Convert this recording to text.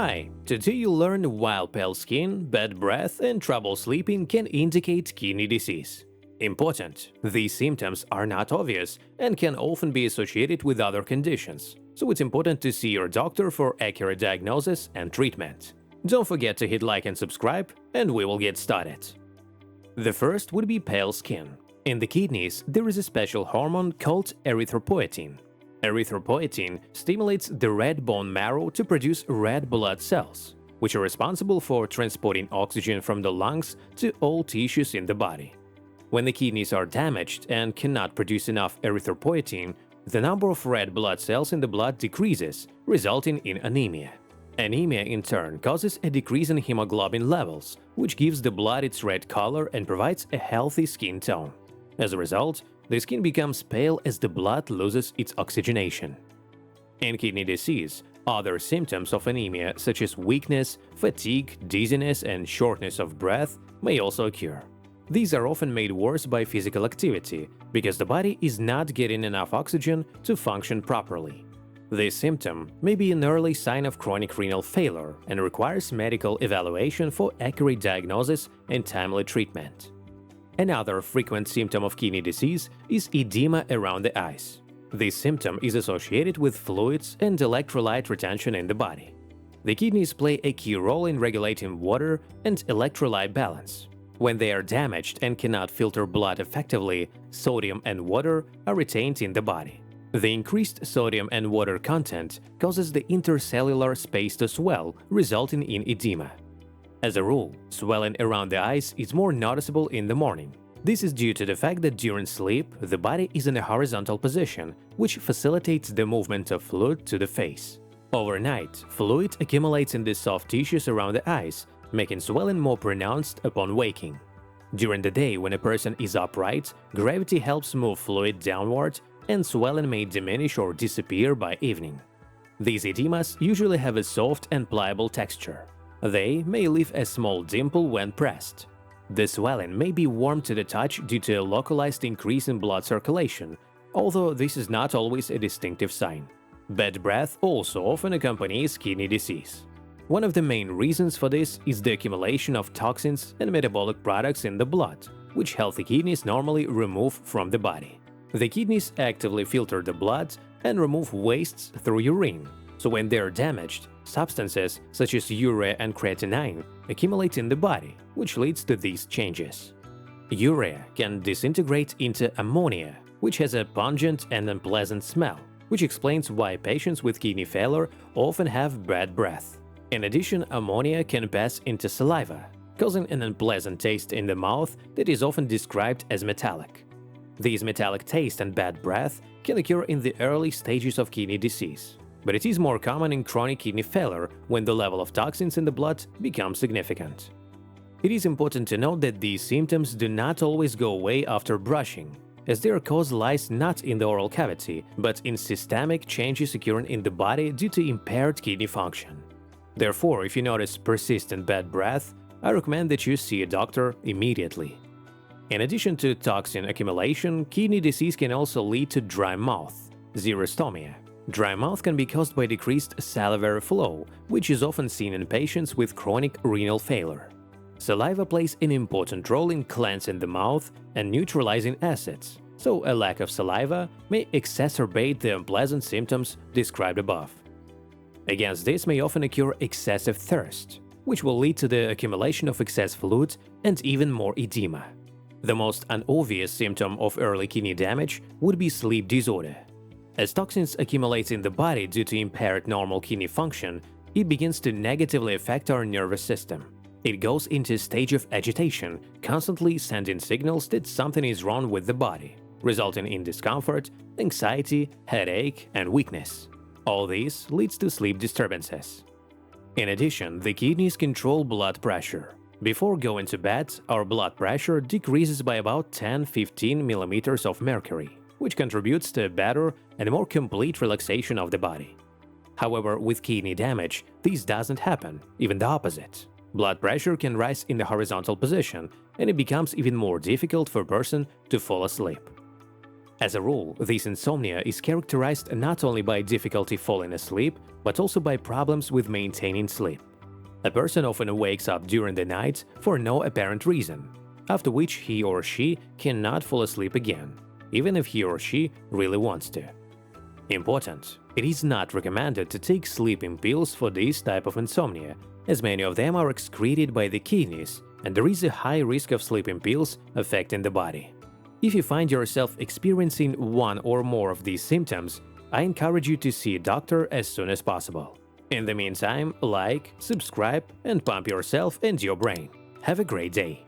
Hi, today you'll learn why pale skin, bad breath, and trouble sleeping can indicate kidney disease. Important: these symptoms are not obvious and can often be associated with other conditions, so it's important to see your doctor for accurate diagnosis and treatment. Don't forget to hit like and subscribe, and we will get started. The first would be pale skin. In the kidneys, there is a special hormone called erythropoietin. Erythropoietin stimulates the red bone marrow to produce red blood cells, which are responsible for transporting oxygen from the lungs to all tissues in the body. When the kidneys are damaged and cannot produce enough erythropoietin, the number of red blood cells in the blood decreases, resulting in anemia. Anemia, in turn, causes a decrease in hemoglobin levels, which gives the blood its red color and provides a healthy skin tone. As a result, the skin becomes pale as the blood loses its oxygenation. In kidney disease, other symptoms of anemia such as weakness, fatigue, dizziness, and shortness of breath may also occur. These are often made worse by physical activity because the body is not getting enough oxygen to function properly. This symptom may be an early sign of chronic renal failure and requires medical evaluation for accurate diagnosis and timely treatment. Another frequent symptom of kidney disease is edema around the eyes. This symptom is associated with fluids and electrolyte retention in the body. The kidneys play a key role in regulating water and electrolyte balance. When they are damaged and cannot filter blood effectively, sodium and water are retained in the body. The increased sodium and water content causes the intercellular space to swell, resulting in edema. As a rule, swelling around the eyes is more noticeable in the morning. This is due to the fact that during sleep, the body is in a horizontal position, which facilitates the movement of fluid to the face. Overnight, fluid accumulates in the soft tissues around the eyes, making swelling more pronounced upon waking. During the day, when a person is upright, gravity helps move fluid downward, and swelling may diminish or disappear by evening. These edemas usually have a soft and pliable texture. They may leave a small dimple when pressed. The swelling may be warm to the touch due to a localized increase in blood circulation, although this is not always a distinctive sign. Bad breath also often accompanies kidney disease. One of the main reasons for this is the accumulation of toxins and metabolic products in the blood, which healthy kidneys normally remove from the body. The kidneys actively filter the blood and remove wastes through urine, so when they are damaged, substances such as urea and creatinine accumulate in the body, which leads to these changes. Urea can disintegrate into ammonia, which has a pungent and unpleasant smell, which explains why patients with kidney failure often have bad breath. In addition, ammonia can pass into saliva, causing an unpleasant taste in the mouth that is often described as metallic. These metallic taste and bad breath can occur in the early stages of kidney disease, but it is more common in chronic kidney failure when the level of toxins in the blood becomes significant. It is important to note that these symptoms do not always go away after brushing, as their cause lies not in the oral cavity, but in systemic changes occurring in the body due to impaired kidney function. Therefore, if you notice persistent bad breath, I recommend that you see a doctor immediately. In addition to toxin accumulation, kidney disease can also lead to dry mouth, xerostomia. Dry mouth can be caused by decreased salivary flow, which is often seen in patients with chronic renal failure. Saliva plays an important role in cleansing the mouth and neutralizing acids, so a lack of saliva may exacerbate the unpleasant symptoms described above. Against this may often occur excessive thirst, which will lead to the accumulation of excess fluid and even more edema. The most unobvious symptom of early kidney damage would be sleep disorder. As toxins accumulate in the body due to impaired normal kidney function, it begins to negatively affect our nervous system. It goes into a stage of agitation, constantly sending signals that something is wrong with the body, resulting in discomfort, anxiety, headache, and weakness. All this leads to sleep disturbances. In addition, the kidneys control blood pressure. Before going to bed, our blood pressure decreases by about 10–15 millimeters of mercury, which contributes to a better and more complete relaxation of the body. However, with kidney damage, this doesn't happen, even the opposite. Blood pressure can rise in the horizontal position, and it becomes even more difficult for a person to fall asleep. As a rule, this insomnia is characterized not only by difficulty falling asleep, but also by problems with maintaining sleep. A person often wakes up during the night for no apparent reason, after which he or she cannot fall asleep again, even if he or she really wants to. Important: it is not recommended to take sleeping pills for this type of insomnia, as many of them are excreted by the kidneys, and there is a high risk of sleeping pills affecting the body. If you find yourself experiencing one or more of these symptoms, I encourage you to see a doctor as soon as possible. In the meantime, like, subscribe, and pump yourself and your brain. Have a great day!